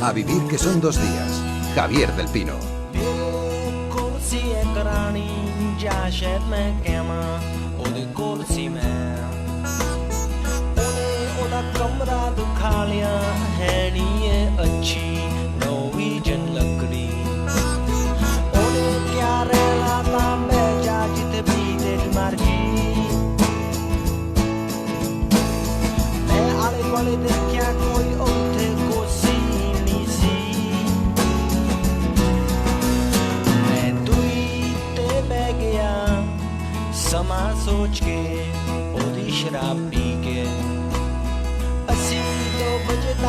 A vivir que son 2 días. Javier del Pino.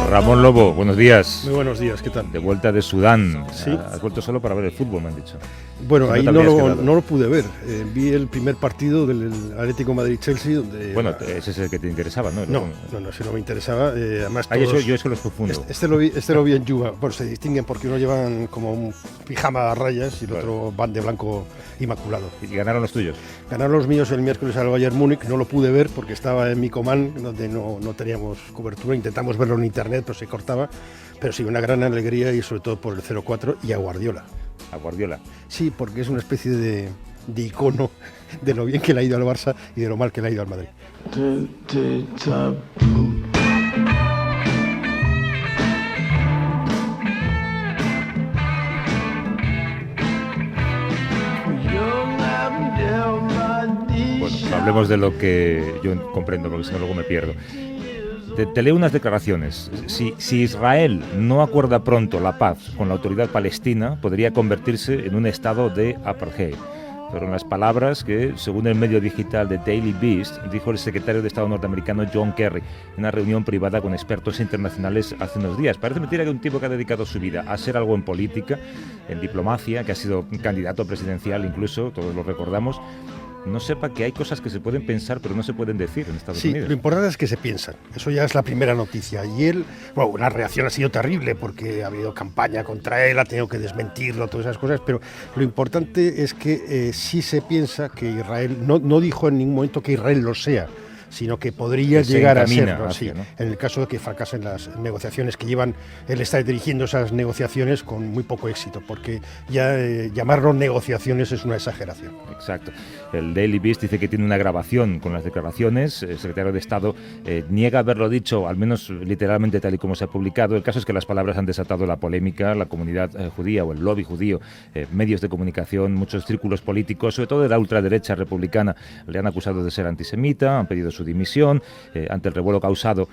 Ramón Lobo, buenos días. Muy buenos días, ¿qué tal? De vuelta de Sudán. Sí. Has vuelto solo para ver el fútbol, me han dicho. Bueno, ahí no lo pude ver. Vi el primer partido del Atlético Madrid-Chelsea, donde... Bueno, ese es el que te interesaba, ¿no? No, ese no me interesaba. Además, yo es que los confundo. Este lo vi en Yuba. Bueno, se distinguen porque uno llevan como un pijama a rayas y el otro van de blanco inmaculado. ¿Y ganaron los tuyos? Ganaron los míos el miércoles al Bayern Múnich. No lo pude ver porque estaba en Micomán, donde no teníamos cobertura. Intentamos verlo en internet, pero se cortaba. Pero sí, una gran alegría y sobre todo por el 0-4 y a Guardiola. ¿A Guardiola? Sí, porque es una especie de icono de lo bien que le ha ido al Barça y de lo mal que le ha ido al Madrid. Bueno, hablemos de lo que yo comprendo, porque si no luego me pierdo. Te leo unas declaraciones. Si Israel no acuerda pronto la paz con la autoridad palestina, podría convertirse en un estado de apartheid. Fueron las palabras que, según el medio digital de Daily Beast, dijo el secretario de Estado norteamericano John Kerry en una reunión privada con expertos internacionales hace unos días. Parece mentira que un tipo que ha dedicado su vida a ser algo en política, en diplomacia, que ha sido candidato presidencial incluso, todos lo recordamos, no sepa que hay cosas que se pueden pensar pero no se pueden decir en Estados Unidos. Sí, lo importante es que se piensan. Eso ya es la primera noticia. Y él, bueno, la reacción ha sido terrible porque ha habido campaña contra él, ha tenido que desmentirlo, todas esas cosas, pero lo importante es que sí se piensa que Israel, no dijo en ningún momento que Israel lo sea, sino que podría llegar a serlo, hacia, ¿no? En el caso de que fracasen las negociaciones que llevan. Él está dirigiendo esas negociaciones con muy poco éxito, porque ya llamarlo negociaciones es una exageración. Exacto. El Daily Beast dice que tiene una grabación con las declaraciones. El secretario de Estado niega haberlo dicho, al menos literalmente tal y como se ha publicado. El caso es que las palabras han desatado la polémica, la comunidad judía o el lobby judío, medios de comunicación, muchos círculos políticos, sobre todo de la ultraderecha republicana, le han acusado de ser antisemita, han pedido su dimisión. Ante el revuelo causado,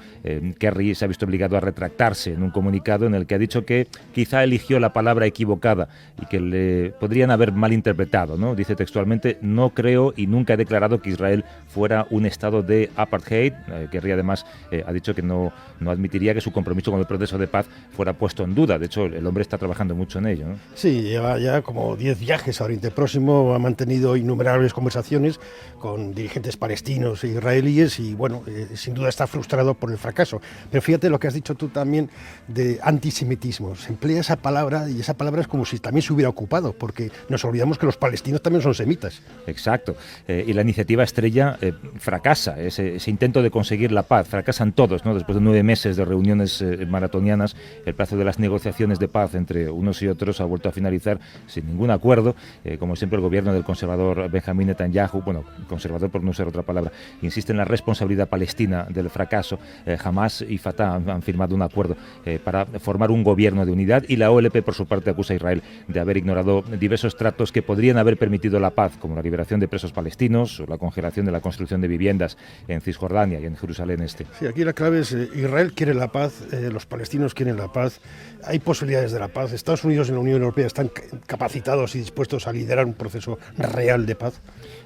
Kerry se ha visto obligado a retractarse en un comunicado en el que ha dicho que quizá eligió la palabra equivocada y que le podrían haber malinterpretado, ¿no? Dice textualmente: no creo y nunca he declarado que Israel fuera un estado de apartheid. Kerry además ha dicho que no admitiría que su compromiso con el proceso de paz fuera puesto en duda. De hecho, el hombre está trabajando mucho en ello, ¿no? Sí, lleva ya como 10 viajes a Oriente Próximo, ha mantenido innumerables conversaciones con dirigentes palestinos e israelíes y bueno, sin duda está frustrado por el fracaso. Pero fíjate lo que has dicho tú también de antisemitismo. Se emplea esa palabra y esa palabra es como si también se hubiera ocupado, porque nos olvidamos que los palestinos también son semitas. Exacto. Y la iniciativa estrella fracasa, ese intento de conseguir la paz. Fracasan todos, ¿no? Después de 9 meses de reuniones maratonianas, el plazo de las negociaciones de paz entre unos y otros ha vuelto a finalizar sin ningún acuerdo. Como siempre, el gobierno del conservador Benjamín Netanyahu, bueno, conservador por no usar otra palabra, insiste en la responsabilidad palestina del fracaso. Hamas y Fatah han firmado un acuerdo para formar un gobierno de unidad, y la OLP por su parte acusa a Israel de haber ignorado diversos tratos que podrían haber permitido la paz, como la liberación de presos palestinos o la congelación de la construcción de viviendas en Cisjordania y en Jerusalén Este. Sí, aquí la clave es Israel quiere la paz, los palestinos quieren la paz, hay posibilidades de la paz. Estados Unidos y la Unión Europea están capacitados y dispuestos a liderar un proceso real de paz.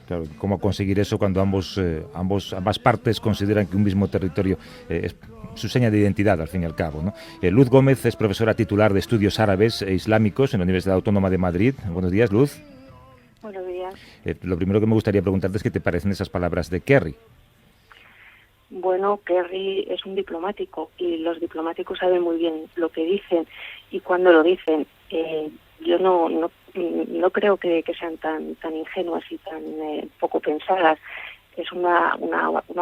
Claro, ¿cómo conseguir eso cuando ambas partes consideran que un mismo territorio es su seña de identidad, al fin y al cabo, ¿no? Luz Gómez es profesora titular de Estudios Árabes e Islámicos en la Universidad Autónoma de Madrid. Buenos días, Luz. Buenos días. Lo primero que me gustaría preguntarte es qué te parecen esas palabras de Kerry. Bueno, Kerry es un diplomático y los diplomáticos saben muy bien lo que dicen y cuándo lo dicen. Yo no creo que sean tan ingenuas y tan poco pensadas. es una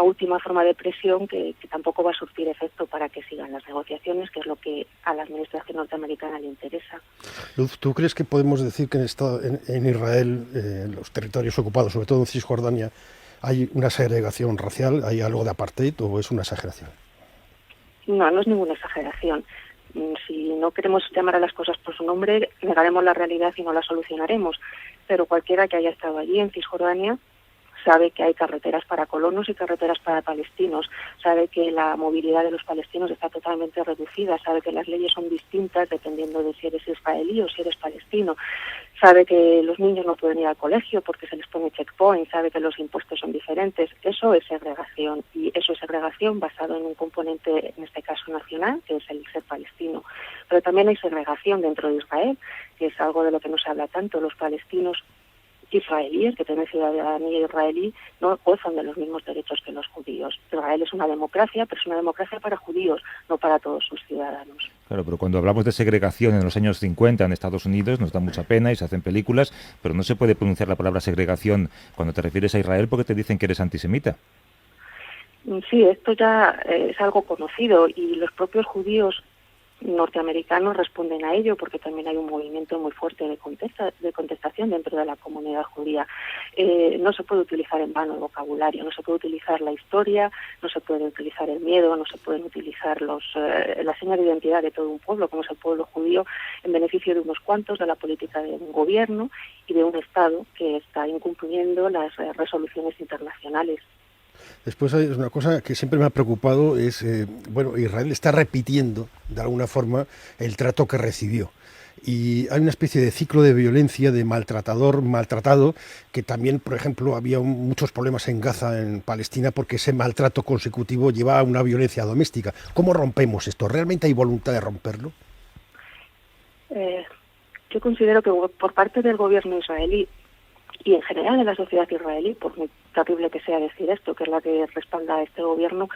última forma de presión que tampoco va a surtir efecto para que sigan las negociaciones, que es lo que a la administración norteamericana le interesa. Luz, ¿tú crees que podemos decir que en Israel, en los territorios ocupados, sobre todo en Cisjordania, hay una segregación racial, hay algo de apartheid o es una exageración? No, no es ninguna exageración. Si no queremos llamar a las cosas por su nombre, negaremos la realidad y no la solucionaremos. Pero cualquiera que haya estado allí en Cisjordania sabe que hay carreteras para colonos y carreteras para palestinos, sabe que la movilidad de los palestinos está totalmente reducida, sabe que las leyes son distintas dependiendo de si eres israelí o si eres palestino, sabe que los niños no pueden ir al colegio porque se les pone checkpoint, sabe que los impuestos son diferentes. Eso es segregación, y eso es segregación basado en un componente, en este caso nacional, que es el ser palestino. Pero también hay segregación dentro de Israel, que es algo de lo que no se habla tanto. Los palestinos israelíes que tienen ciudadanía israelí no gozan de los mismos derechos que los judíos. Israel es una democracia, pero es una democracia para judíos, no para todos sus ciudadanos. Claro, pero cuando hablamos de segregación en los años 50 en Estados Unidos nos da mucha pena y se hacen películas, pero no se puede pronunciar la palabra segregación cuando te refieres a Israel porque te dicen que eres antisemita. Sí, esto ya es algo conocido y los propios judíos norteamericanos responden a ello porque también hay un movimiento muy fuerte de contestación dentro de la comunidad judía. No se puede utilizar en vano el vocabulario, no se puede utilizar la historia, no se puede utilizar el miedo, no se pueden utilizar la seña de identidad de todo un pueblo, como es el pueblo judío, en beneficio de unos cuantos, de la política de un gobierno y de un Estado que está incumpliendo las resoluciones internacionales. Después hay una cosa que siempre me ha preocupado, es, Israel está repitiendo, de alguna forma, el trato que recibió. Y hay una especie de ciclo de violencia, de maltratador, maltratado, que también, por ejemplo, había muchos problemas en Gaza, en Palestina, porque ese maltrato consecutivo lleva a una violencia doméstica. ¿Cómo rompemos esto? ¿Realmente hay voluntad de romperlo? Yo considero que por parte del gobierno israelí y en general de la sociedad israelí, por muy terrible que sea decir esto, que es la que respalda a este gobierno,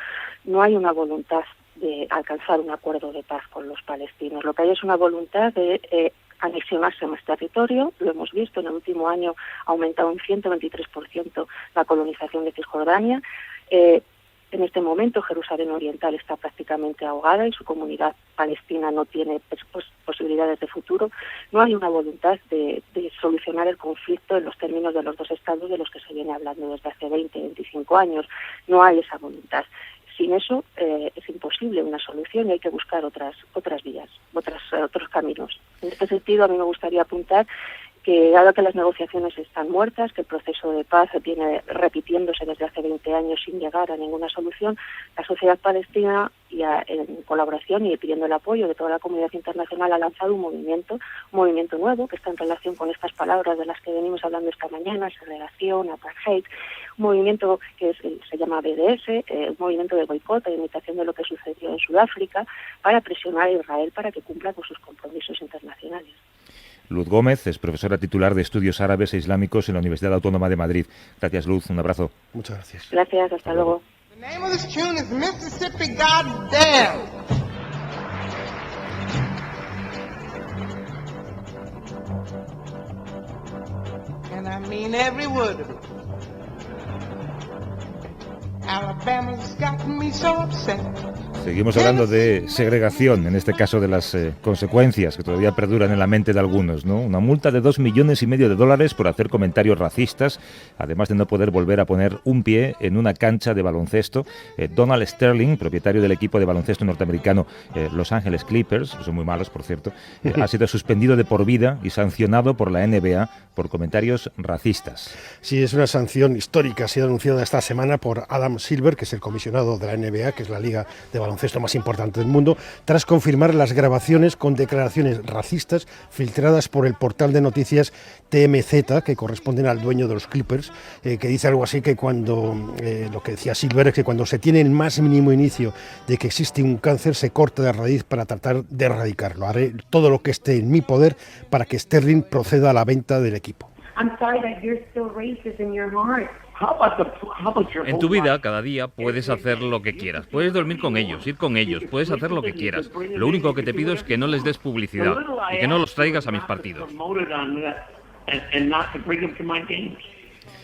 no hay una voluntad de alcanzar un acuerdo de paz con los palestinos. Lo que hay es una voluntad de anexionarse más territorio. Lo hemos visto, en el último año ha aumentado un 123% la colonización de Cisjordania. En este momento Jerusalén Oriental está prácticamente ahogada y su comunidad palestina no tiene posibilidades de futuro. No hay una voluntad de solucionar el conflicto en los términos de los dos estados de los que se viene hablando desde hace 20, 25 años. No hay esa voluntad. Sin eso es imposible una solución y hay que buscar otras vías, otros caminos. En este sentido, a mí me gustaría apuntar que dado que las negociaciones están muertas, que el proceso de paz viene repitiéndose desde hace 20 años sin llegar a ninguna solución, la sociedad palestina, en colaboración y pidiendo el apoyo de toda la comunidad internacional, ha lanzado un movimiento nuevo que está en relación con estas palabras de las que venimos hablando esta mañana: segregación, apartheid, un movimiento que se llama BDS, un movimiento de boicot e imitación de lo que sucedió en Sudáfrica, para presionar a Israel para que cumpla con sus compromisos internacionales. Luz Gómez es profesora titular de Estudios Árabes e Islámicos en la Universidad Autónoma de Madrid. Gracias, Luz. Un abrazo. Muchas gracias. Gracias, hasta luego. The name of this tune is Mississippi Goddamn. And I mean every word of it. Alabama's got me so upset. Seguimos hablando de segregación, en este caso de las consecuencias que todavía perduran en la mente de algunos, ¿no? Una multa de $2,5 millones por hacer comentarios racistas, además de no poder volver a poner un pie en una cancha de baloncesto. Donald Sterling, propietario del equipo de baloncesto norteamericano Los Ángeles Clippers, que son muy malos, por cierto, ha sido suspendido de por vida y sancionado por la NBA por comentarios racistas. Sí, es una sanción histórica. Ha sido anunciada esta semana por Adam Silver, que es el comisionado de la NBA, que es la liga de baloncesto más importante del mundo, tras confirmar las grabaciones con declaraciones racistas filtradas por el portal de noticias TMZ, que corresponden al dueño de los Clippers, que dice algo así que lo que decía Silver es que cuando se tiene el más mínimo inicio de que existe un cáncer, se corta de raíz para tratar de erradicarlo. Haré todo lo que esté en mi poder para que Sterling proceda a la venta del equipo. En tu vida, cada día, puedes hacer lo que quieras. Puedes dormir con ellos, ir con ellos, puedes hacer lo que quieras. Lo único que te pido es que no les des publicidad y que no los traigas a mis partidos.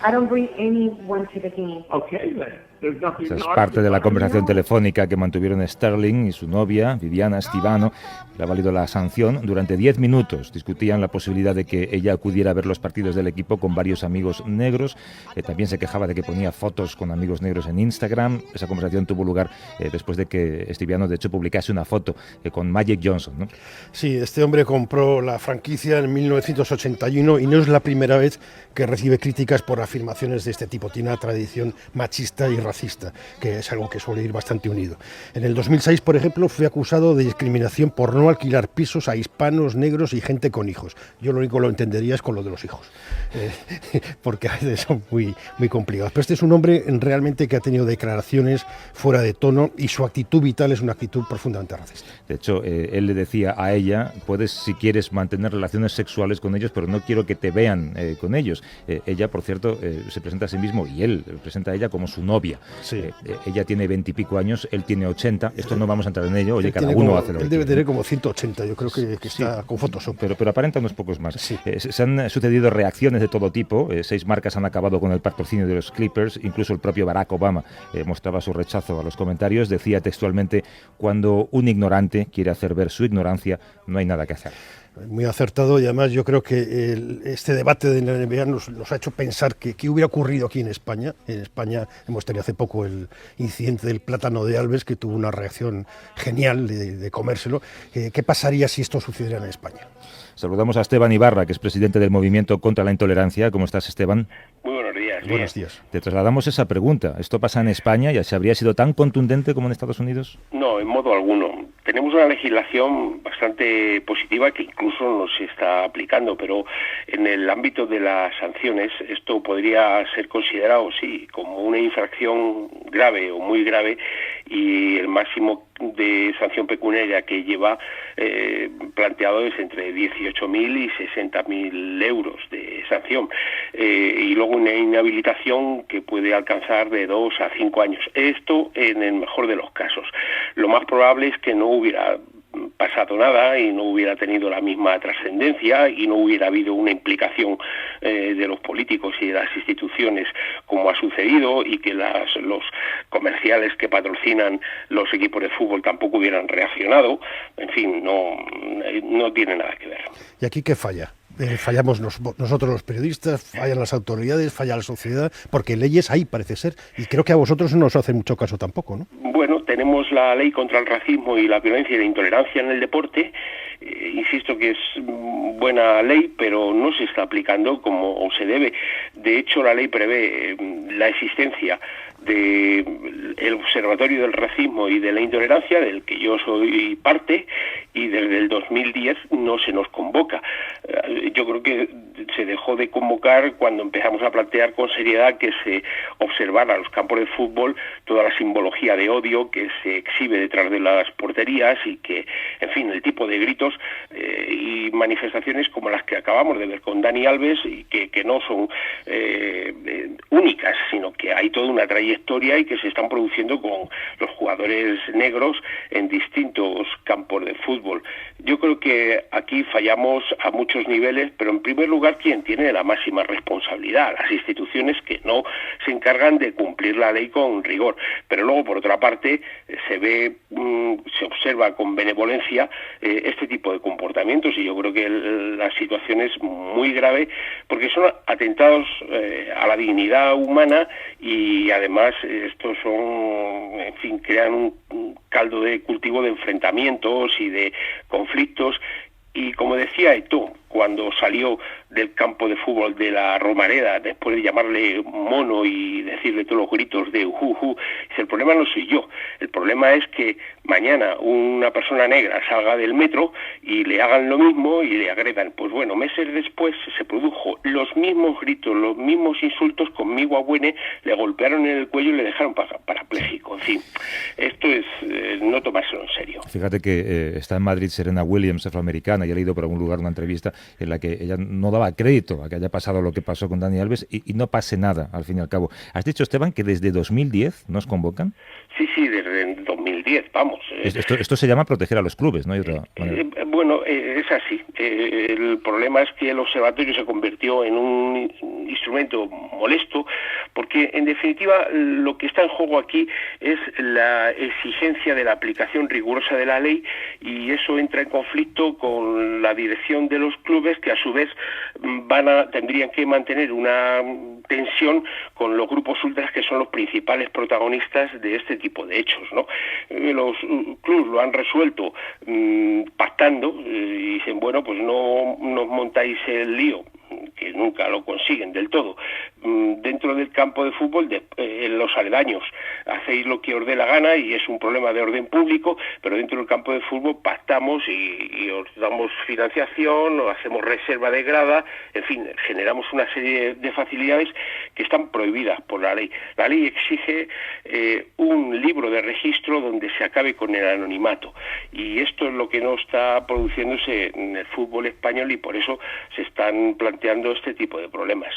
I don't bring anyone to the game. Okay, then. There's nothing. Esa es parte de la conversación telefónica que mantuvieron Sterling y su novia, Viviana Estivano. Le ha valido la sanción. Durante 10 minutos discutían la posibilidad de que ella acudiera a ver los partidos del equipo con varios amigos negros. También se quejaba de que ponía fotos con amigos negros en Instagram. Esa conversación tuvo lugar después de que Estivano, de hecho, publicase una foto con Magic Johnson, ¿no? Sí, este hombre compró la franquicia en 1981 y no es la primera vez que recibe críticas por afirmaciones de este tipo. Tiene una tradición machista y racista, que es algo que suele ir bastante unido. En el 2006, por ejemplo, fue acusado de discriminación por no alquilar pisos a hispanos, negros y gente con hijos. Yo lo único que lo entendería es con lo de los hijos, porque a veces son muy complicados. Pero este es un hombre realmente que ha tenido declaraciones fuera de tono y su actitud vital es una actitud profundamente racista. De hecho, él le decía a ella, puedes, si quieres, mantener relaciones sexuales con ellos, pero no quiero que te vean con ellos. Ella, por cierto, se presenta a sí mismo y él presenta a ella como su novia. Sí. Ella tiene 20 y pico años, él tiene 80. Esto no vamos a entrar en ello. Oye, Él cada tiene uno como, hace lo que él debe quiere, tener ¿no? como 180, yo creo que está con Photoshop. Pero aparenta unos pocos más. Sí. Se han sucedido reacciones de todo tipo. 6 marcas han acabado con el patrocinio de los Clippers. Incluso el propio Barack Obama mostraba su rechazo a los comentarios. Decía textualmente, cuando un ignorante quiere hacer ver su ignorancia, no hay nada que hacer. Muy acertado, y además yo creo que este debate de la NBA nos ha hecho pensar que qué hubiera ocurrido aquí en España. En España hemos tenido hace poco el incidente del plátano de Alves, que tuvo una reacción genial de comérselo. ¿Qué pasaría si esto sucediera en España? Saludamos a Esteban Ibarra, que es presidente del Movimiento contra la Intolerancia. ¿Cómo estás, Esteban? Muy buenos días. Buenos días. Te trasladamos esa pregunta. ¿Esto pasa en España? ¿Ya se habría sido tan contundente como en Estados Unidos? No, en modo alguno. Tenemos una legislación bastante positiva que incluso nos está aplicando, pero en el ámbito de las sanciones esto podría ser considerado, sí, como una infracción grave o muy grave, y el máximo de sanción pecuniaria que lleva planteado es entre 18.000 y 60.000 euros de sanción, y luego una inhabilitación que puede alcanzar de 2 a 5 años. Esto en el mejor de los casos. Lo más probable es que no hubiera pasado nada y no hubiera tenido la misma trascendencia y no hubiera habido una implicación de los políticos y de las instituciones como ha sucedido, y que los comerciales que patrocinan los equipos de fútbol tampoco hubieran reaccionado. En fin, no tiene nada que ver. ¿Y aquí qué falla? Fallamos nosotros los periodistas, fallan las autoridades, falla la sociedad, porque leyes hay, parece ser, y creo que a vosotros no os hace mucho caso tampoco, ¿no? Bueno, tenemos la ley contra el racismo y la violencia y la intolerancia en el deporte. Insisto que es buena ley, pero no se está aplicando como se debe. De hecho, la ley prevé la existencia del Observatorio del Racismo y de la Intolerancia, del que yo soy parte, y desde el 2010 no se nos convoca. Yo creo que se dejó de convocar cuando empezamos a plantear con seriedad que se observara en los campos de fútbol toda la simbología de odio que se exhibe detrás de las porterías, y que, en fin, el tipo de gritos y manifestaciones como las que acabamos de ver con Dani Alves, y que no son únicas, sino que hay toda una trayectoria y que se están produciendo con los jugadores negros en distintos campos de fútbol. Yo creo que aquí fallamos a muchos niveles, pero en primer lugar, quien tiene la máxima responsabilidad, las instituciones, que no se encargan de cumplir la ley con rigor. Pero luego, por otra parte, se observa con benevolencia este tipo de comportamientos, y yo creo que la situación es muy grave, porque son atentados a la dignidad humana, y además estos son, en fin, crean un caldo de cultivo de enfrentamientos y de conflictos. Y como decía Eto'o, cuando salió del campo de fútbol de la Romareda, después de llamarle mono y decirle todos los gritos de dice, el problema no soy yo, el problema es que mañana una persona negra salga del metro y le hagan lo mismo y le agredan. Pues bueno, meses después se produjo los mismos gritos, los mismos insultos con mi guagüene, le golpearon en el cuello y le dejaron parapléjico. En fin, esto es no tomárselo en serio. Fíjate que está en Madrid Serena Williams, afroamericana, y he leído por algún lugar una entrevista en la que ella no daba crédito a que haya pasado lo que pasó con Dani Alves, y no pase nada, al fin y al cabo. ¿Has dicho, Esteban, que desde 2010 nos convocan? Sí, desde 2010, vamos. Esto se llama proteger a los clubes, ¿no? Hay otra manera. Bueno, es así. El problema es que el observatorio se convirtió en un instrumento molesto, porque en definitiva lo que está en juego aquí es la exigencia de la aplicación rigurosa de la ley, y eso entra en conflicto con la dirección de los clubes, que a su vez tendrían que mantener una tensión con los grupos ultras, que son los principales protagonistas de este tipo de hechos, ¿no? Los clubes lo han resuelto pactando, y dicen, bueno, pues no nos montáis el lío, que nunca lo consiguen del todo, dentro del campo de fútbol, en los aledaños hacéis lo que os dé la gana y es un problema de orden público, pero dentro del campo de fútbol pactamos y os damos financiación, o hacemos reserva de grada, en fin, generamos una serie de facilidades que están prohibidas por la ley. La ley exige un libro de registro donde se acabe con el anonimato, y esto es lo que no está produciéndose en el fútbol español, y por eso se están planteando este tipo de problemas.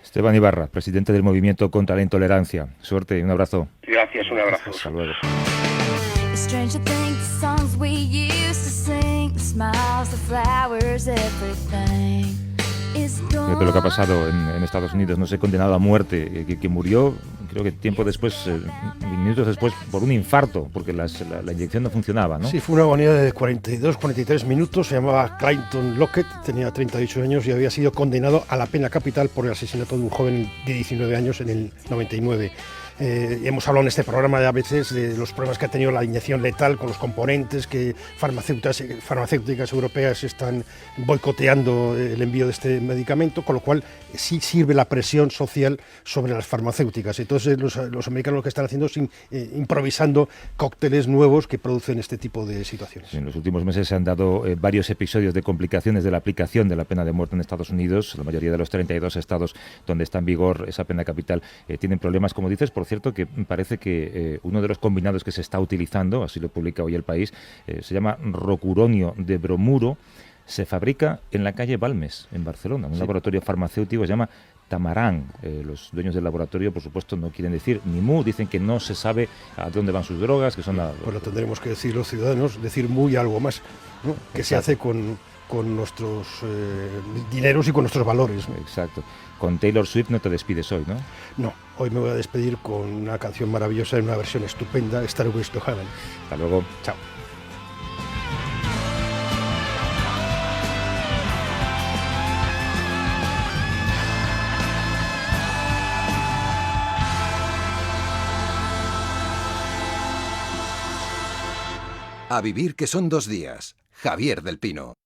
Esteban Ibarra, presidente del Movimiento contra la Intolerancia. Suerte y un abrazo. Gracias, un abrazo. Hasta luego. Fíjate lo que ha pasado en Estados Unidos. No se ha condenado a muerte, que murió, creo que tiempo después, minutos después, por un infarto, porque la inyección no funcionaba, ¿no? Sí, fue una agonía de 43 minutos. Se llamaba Clayton Lockett, tenía 38 años y había sido condenado a la pena capital por el asesinato de un joven de 19 años en el 99. Hemos hablado en este programa a veces de los problemas que ha tenido la inyección letal con los componentes, que farmacéuticas europeas están boicoteando el envío de este medicamento, con lo cual sí sirve la presión social sobre las farmacéuticas. Entonces los americanos lo que están haciendo es improvisando cócteles nuevos que producen este tipo de situaciones. En los últimos meses se han dado varios episodios de complicaciones de la aplicación de la pena de muerte en Estados Unidos. La mayoría de los 32 estados donde está en vigor esa pena capital tienen problemas, como dices. Por cierto, que parece que uno de los combinados que se está utilizando, así lo publica hoy El País, se llama rocuronio de bromuro, se fabrica en la calle Balmes, en Barcelona, un laboratorio farmacéutico, se llama Tamarán. Los dueños del laboratorio, por supuesto, no quieren decir ni mu, dicen que no se sabe a dónde van sus drogas, que son Pues lo tendremos que decir los ciudadanos, decir mu y algo más, ¿no? Que se hace con nuestros dineros y con nuestros valores, ¿no? Exacto. Con Taylor Swift no te despides hoy, ¿no? No, hoy me voy a despedir con una canción maravillosa en una versión estupenda, Starways to Heaven. Hasta luego. Chao. A vivir que son 2 días. Javier del Pino.